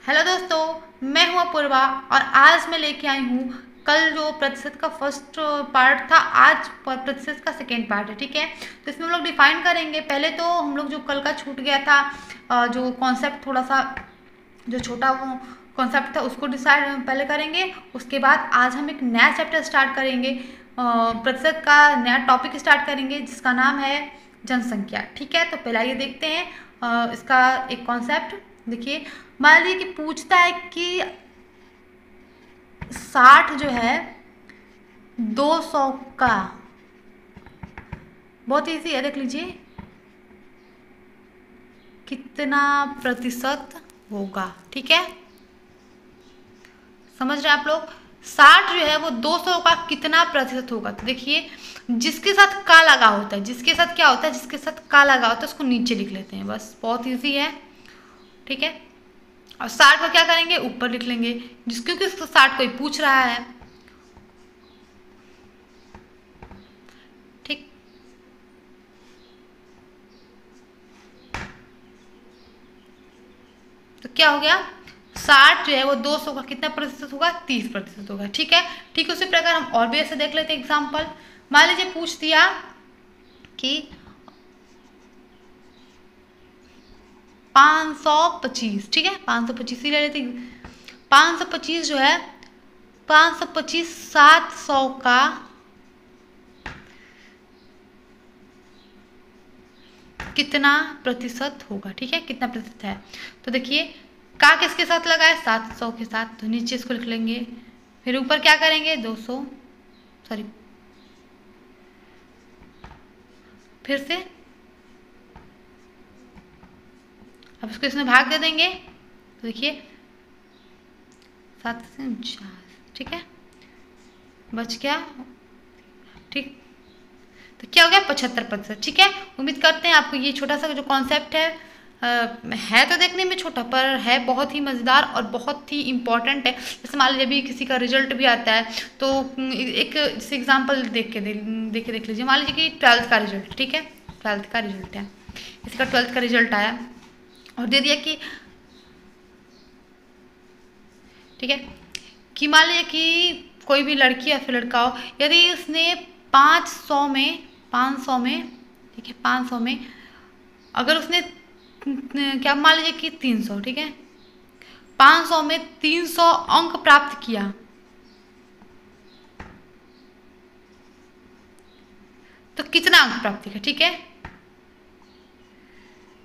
Hello दोस्तों, मैं हूँ अपूर्वा और आज मैं लेके आई हूँ। कल जो प्रतिशत का फर्स्ट पार्ट था, आज प्रतिशत का सेकेंड पार्ट है। ठीक है, तो इसमें हम लोग डिफाइन करेंगे। पहले तो हम लोग जो कल का छूट गया था, जो कॉन्सेप्ट थोड़ा सा जो छोटा वो कॉन्सेप्ट था उसको डिसाइड पहले करेंगे। उसके बाद आज हम एक नया चैप्टर स्टार्ट करेंगे, प्रतिशत का नया टॉपिक स्टार्ट करेंगे जिसका नाम है जनसंख्या। ठीक है, तो पहले आइए देखते हैं इसका एक कॉन्सेप्ट। देखिए, मान लीजिए कि पूछता है कि 60 जो है 200 का, बहुत इजी है, देख लीजिए कितना प्रतिशत होगा। ठीक है, समझ रहे हैं आप लोग। 60 जो है वो 200 का कितना प्रतिशत होगा। तो देखिए, जिसके साथ का लगा होता है, जिसके साथ क्या होता है, जिसके साथ का लगा होता है उसको नीचे लिख लेते हैं, बस बहुत इजी है। ठीक है, और 60 को क्या करेंगे, ऊपर लिख लेंगे, क्योंकि 60 कोई पूछ रहा है। ठीक, तो क्या हो गया, 60 जो है वो 200 का कितना प्रतिशत होगा, 30% होगा। ठीक है, ठीक है, उसी प्रकार हम और भी ऐसे देख लेते हैं एग्जाम्पल। मान लीजिए पूछ दिया कि 525। ठीक है, 525 ही ले लेते हैं। 525 जो है, 525 700 का कितना प्रतिशत होगा। ठीक है, कितना प्रतिशत है। तो देखिए, का किसके साथ लगा है, 700 के साथ, तो नीचे इसको लिख लेंगे। फिर ऊपर क्या करेंगे, 200, सॉरी, फिर से अब इसको इसमें भाग दे देंगे। तो देखिए 7 से 49, ठीक है, बच गया। ठीक, तो क्या हो गया, 75%। ठीक है, उम्मीद करते हैं आपको ये छोटा सा जो कॉन्सेप्ट है तो देखने में छोटा, पर है बहुत ही मज़ेदार और बहुत ही इम्पॉर्टेंट है। जैसे मान लीजिए अभी किसी का रिजल्ट भी आता है, तो एक जैसे एग्जाम्पल देख लीजिए। मान लीजिए कि 12th का रिजल्ट, ठीक है, 12th का रिजल्ट है, किसी का 12th का रिजल्ट आया और दे दिया कि, ठीक है, कि मान लीजिए कि कोई भी लड़की या फिर लड़का हो, यदि उसने 500 में 500 में, ठीक है, 500 में अगर उसने क्या, मान लीजिए कि 300, ठीक है, 500 में 300 अंक प्राप्त किया, तो कितना अंक प्राप्त किया। ठीक है,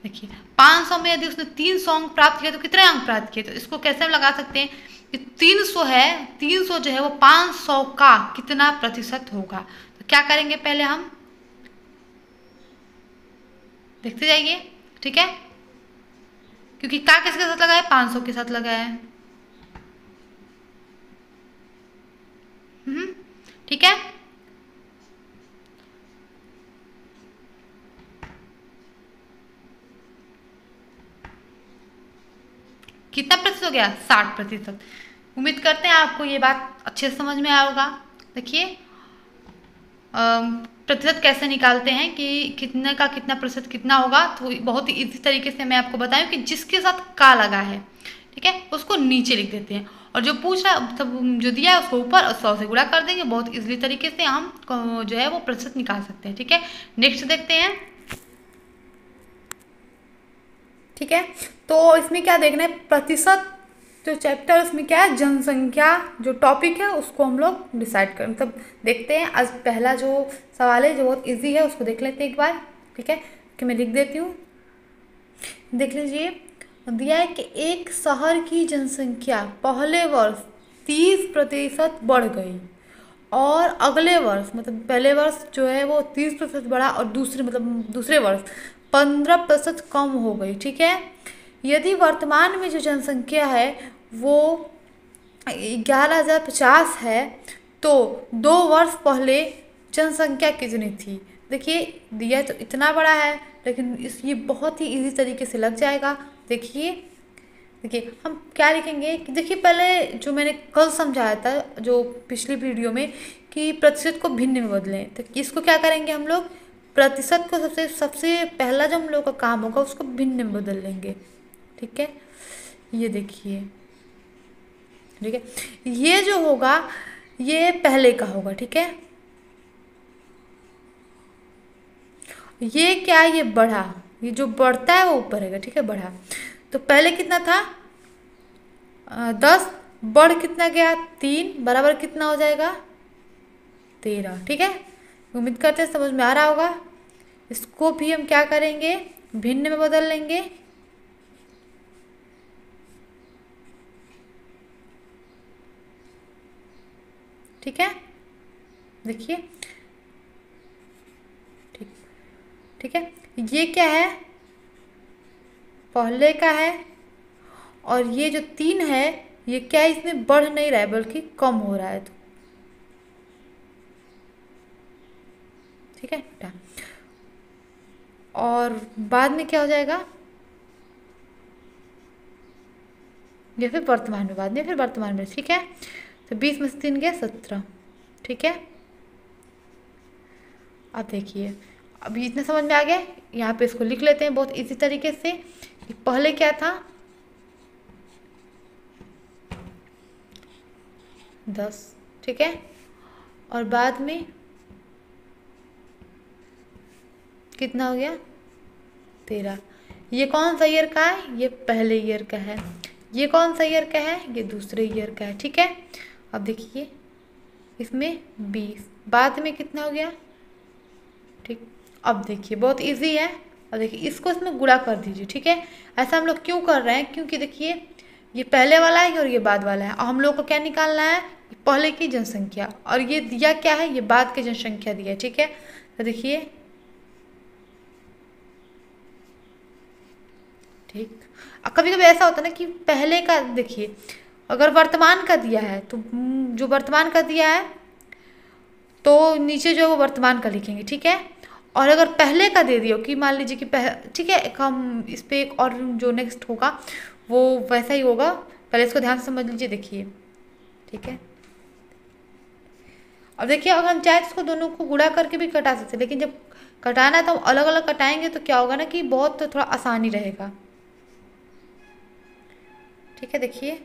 देखिए 500 में यदि उसने 300 अंक प्राप्त किया तो कितने अंक प्राप्त किए। तो इसको कैसे हम लगा सकते हैं कि 300 है, 300 जो है वो 500 का कितना प्रतिशत होगा। तो क्या करेंगे, पहले हम देखते जाइए। ठीक है, क्योंकि का किसके साथ लगा है, 500 के साथ लगा है। ठीक है, कितना प्रतिशत हो गया, 60%। उम्मीद करते हैं आपको ये बात अच्छे से समझ में आया होगा। देखिए, प्रतिशत कैसे निकालते हैं कि कितने का कितना प्रतिशत कितना होगा, तो बहुत ही इजी तरीके से मैं आपको बताऊं कि जिसके साथ का लगा है, ठीक है, उसको नीचे लिख देते हैं, और जो पूछ रहा मतलब जो दिया है उसको ऊपर और 100 से गुणा कर देंगे। बहुत इजीली तरीके से हम जो है वो प्रतिशत निकाल सकते हैं। ठीक है, नेक्स्ट देखते हैं। ठीक है, तो इसमें क्या देखना है, प्रतिशत जो चैप्टर उसमें क्या है, जनसंख्या जो टॉपिक है उसको हम लोग डिसाइड कर मतलब देखते हैं। आज पहला जो सवाल है जो बहुत इजी है उसको देख लेते हैं एक बार। ठीक है, कि मैं लिख देती हूँ, देख लीजिए। दिया है कि एक शहर की जनसंख्या पहले वर्ष 30% बढ़ गई और अगले वर्ष मतलब पहले वर्ष जो है वो 30% बढ़ा और दूसरे वर्ष 15% कम हो गई। ठीक है, यदि वर्तमान में जो जनसंख्या है वो 11,050 है, तो 2 वर्ष पहले जनसंख्या कितनी थी। देखिए, दिया तो इतना बड़ा है, लेकिन ये बहुत ही इजी तरीके से लग जाएगा। देखिए, देखिए हम क्या लिखेंगे कि देखिए, पहले जो मैंने कल समझाया था जो पिछली वीडियो में, कि प्रतिशत को भिन्न में बदलें, तो इसको क्या करेंगे हम लोग, प्रतिशत को सबसे सबसे पहला जो हम लोग का काम होगा उसको भिन्न में बदल लेंगे। ठीक है, ये देखिए, ठीक है। ये जो होगा ये पहले का होगा, ठीक है। ये क्या है, ये बढ़ा, ये जो बढ़ता है वो ऊपर रहेगा, ठीक है, बढ़ा। तो पहले कितना था 10, बढ़ कितना गया 3, बराबर कितना हो जाएगा 13, ठीक है। उम्मीद करते हैं समझ में आ रहा होगा। इसको भी हम क्या करेंगे, भिन्न में बदल लेंगे। ठीक है, देखिए, ठीक, ठीक है। ये क्या है, पहले का है, और ये जो 3 है ये क्या है, इसमें बढ़ नहीं रहा है बल्कि कम हो रहा है, तो ठीक है बेटा। और बाद में क्या हो जाएगा, या फिर वर्तमान में, बाद में फिर वर्तमान में, ठीक है। तो 20 में से 3 गया 17, ठीक है। अब देखिए, अभी इतना समझ में आ गया। यहाँ पे इसको लिख लेते हैं बहुत इजी तरीके से कि पहले क्या था 10, ठीक है, और बाद में कितना हो गया 13। ये कौन सा ईयर का है, ये पहले ईयर का है। ये कौन सा ईयर का है, ये दूसरे ईयर का है, ठीक है। अब देखिए इसमें 20, बाद में कितना हो गया, ठीक। अब देखिए बहुत इजी है। अब देखिए इसको इसमें गुणा कर दीजिए, ठीक है। ऐसा हम लोग क्यों कर रहे हैं, क्योंकि देखिए ये पहले वाला है और ये बाद वाला है, और हम लोग को क्या निकालना है, पहले की जनसंख्या, और ये दिया क्या है, ये बाद की जनसंख्या दिया है, ठीक है। तो देखिए, ठीक। कभी कभी ऐसा होता है ना कि पहले का देखिए, अगर वर्तमान का दिया है तो जो वर्तमान का दिया है तो नीचे जो है वो वर्तमान का लिखेंगे, ठीक है। और अगर पहले का दे दिया कि मान लीजिए कि ठीक है, एक हम इस पर एक और जो नेक्स्ट होगा वो वैसा ही होगा, पहले इसको ध्यान से समझ लीजिए, देखिए, ठीक है। अब देखिए अगर हम चाहे तो इसको दोनों को गुणा करके भी कटा सकते हैं, लेकिन जब कटाना है तो हम अलग अलग कटाएंगे तो क्या होगा ना कि बहुत थोड़ा आसानी रहेगा, ठीक है। देखिए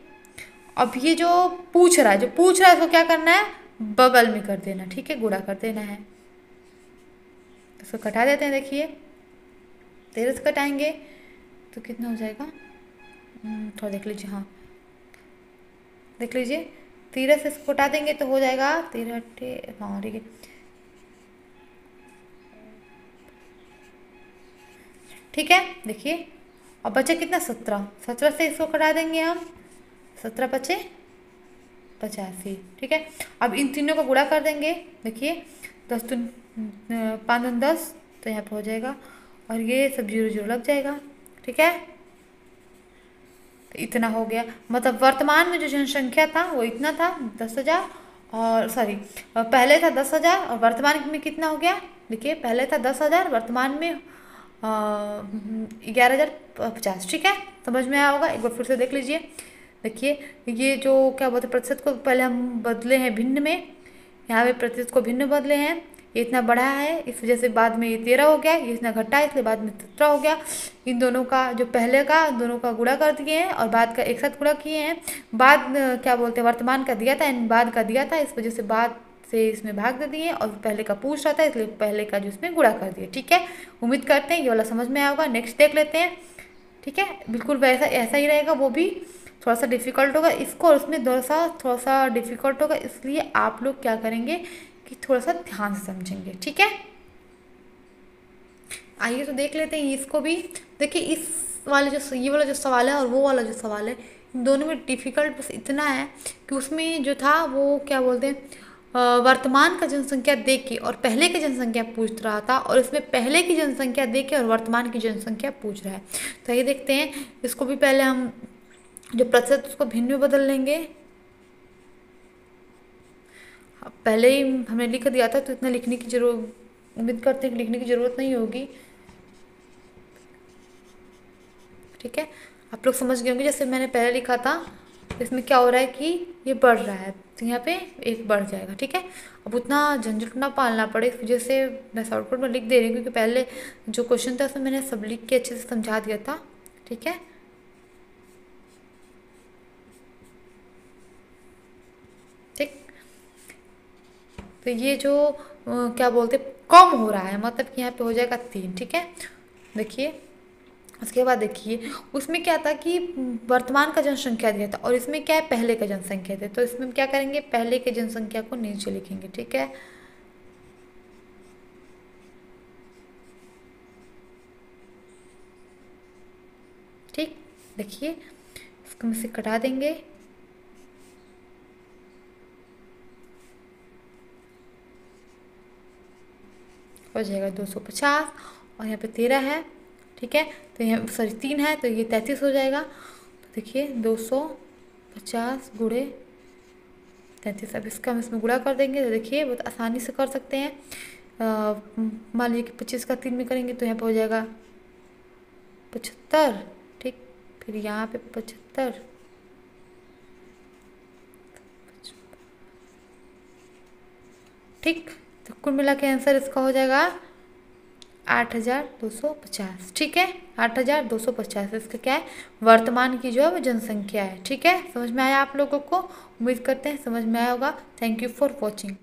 अब ये जो पूछ रहा है इसको क्या करना है, बगल में कर देना, ठीक है, गुणा कर देना है। इसको कटा देते हैं, देखिए 13 से कटाएंगे तो कितना हो जाएगा, थोड़ा देख लीजिए, हाँ देख लीजिए, 13 से इसको कटा देंगे तो हो जाएगा 13, हाँ ठीक है, ठीक है। देखिए अब बचे कितना 17 से इसको कटा देंगे हम, 17 बचे 85, ठीक है। अब इन तीनों को गुणा कर देंगे, देखिए 10 दूनी 5 दूनी 10, तो यहाँ पे हो जाएगा, और ये सब 0 0 लग जाएगा, ठीक है। तो इतना हो गया, मतलब वर्तमान में जो जनसंख्या था वो इतना था 10,000, और सॉरी पहले था 10,000 और वर्तमान में कितना हो गया, देखिए पहले था 10,000, वर्तमान में 11,050, ठीक है। समझ में आया होगा, एक बार फिर से देख लीजिए। देखिए ये जो क्या बोलते हैं, प्रतिशत को पहले हम बदले हैं भिन्न में, यहाँ पे प्रतिशत को भिन्न बदले हैं, ये इतना बढ़ा है इस वजह से बाद में ये 13 हो गया, ये इतना घटा है इसलिए बाद में 17 हो गया। इन दोनों का जो पहले का दोनों का गुणा कर दिए हैं और बाद का एक साथ गुणा किए हैं। बाद क्या बोलते हैं, वर्तमान का दिया था, बाद का दिया था, इस वजह से बाद से इसमें भाग दे दिए, और पहले का पूछ रहा था इसलिए पहले का जो इसमें गुणा कर दिया, ठीक है। उम्मीद करते हैं ये वाला समझ में आया होगा। नेक्स्ट देख लेते हैं, ठीक है। बिल्कुल वैसा ऐसा ही रहेगा, वो भी थोड़ा सा डिफ़िकल्ट होगा, इसको और उसमें थोड़ा सा डिफ़िकल्ट होगा, इसलिए आप लोग क्या करेंगे कि थोड़ा सा ध्यान से समझेंगे, ठीक है। आइए तो देख लेते हैं इसको भी। देखिए इस वाले जो ये वाला जो सवाल है और वो वाला जो सवाल है, इन दोनों में डिफ़िकल्ट बस इतना है कि उसमें जो था वो क्या बोलते हैं, वर्तमान का जनसंख्या देख के और पहले की जनसंख्या पूछ रहा था, और इसमें पहले की जनसंख्या देख के और वर्तमान की जनसंख्या पूछ रहा है। तो ये देखते हैं, इसको भी पहले हम जो प्रतिशत उसको भिन्न में बदल लेंगे। पहले ही हमने लिख दिया था तो इतना लिखने की जरूरत, उम्मीद करते हैं कि लिखने की ज़रूरत नहीं होगी, ठीक है। आप लोग समझ गए होंगे, जैसे मैंने पहले लिखा था इसमें क्या हो रहा है कि ये बढ़ रहा है तो यहाँ पे एक बढ़ जाएगा, ठीक है। अब उतना झंझट ना पालना पड़े, इस वजह से मैं शॉर्टकट में लिख दे रही हूँ, क्योंकि पहले जो क्वेश्चन था उसमें मैंने सब लिख के अच्छे से समझा दिया था, ठीक है। तो ये जो क्या बोलते कम हो रहा है, मतलब कि यहाँ पे हो जाएगा 3। ठीक है, देखिए उसके बाद देखिए उसमें क्या था कि वर्तमान का जनसंख्या दिया था और इसमें क्या है पहले का जनसंख्या दिया, तो इसमें क्या करेंगे पहले के जनसंख्या को नीचे लिखेंगे। ठीक है, ठीक, देखिए इसको हम से कटा देंगे, हो जाएगा 250 और यहाँ पे 13 है। ठीक है, तो यहाँ सॉरी 3 है तो ये 33 हो जाएगा। तो देखिए 250 गुणे 33, अब इसका हम इसमें गुणा कर देंगे तो देखिए बहुत आसानी से कर सकते हैं। मान लीजिए कि 25 का 3 में करेंगे तो यहाँ पे हो जाएगा 75। ठीक, फिर यहाँ पे 75, ठीक, तो कुल मिला के आंसर इसका हो जाएगा 8250। ठीक है, 8250 इसका क्या है वर्तमान की जो है वो जनसंख्या है। ठीक है, समझ में आया आप लोगों को? उम्मीद करते हैं समझ में आया होगा। Thank you for watching.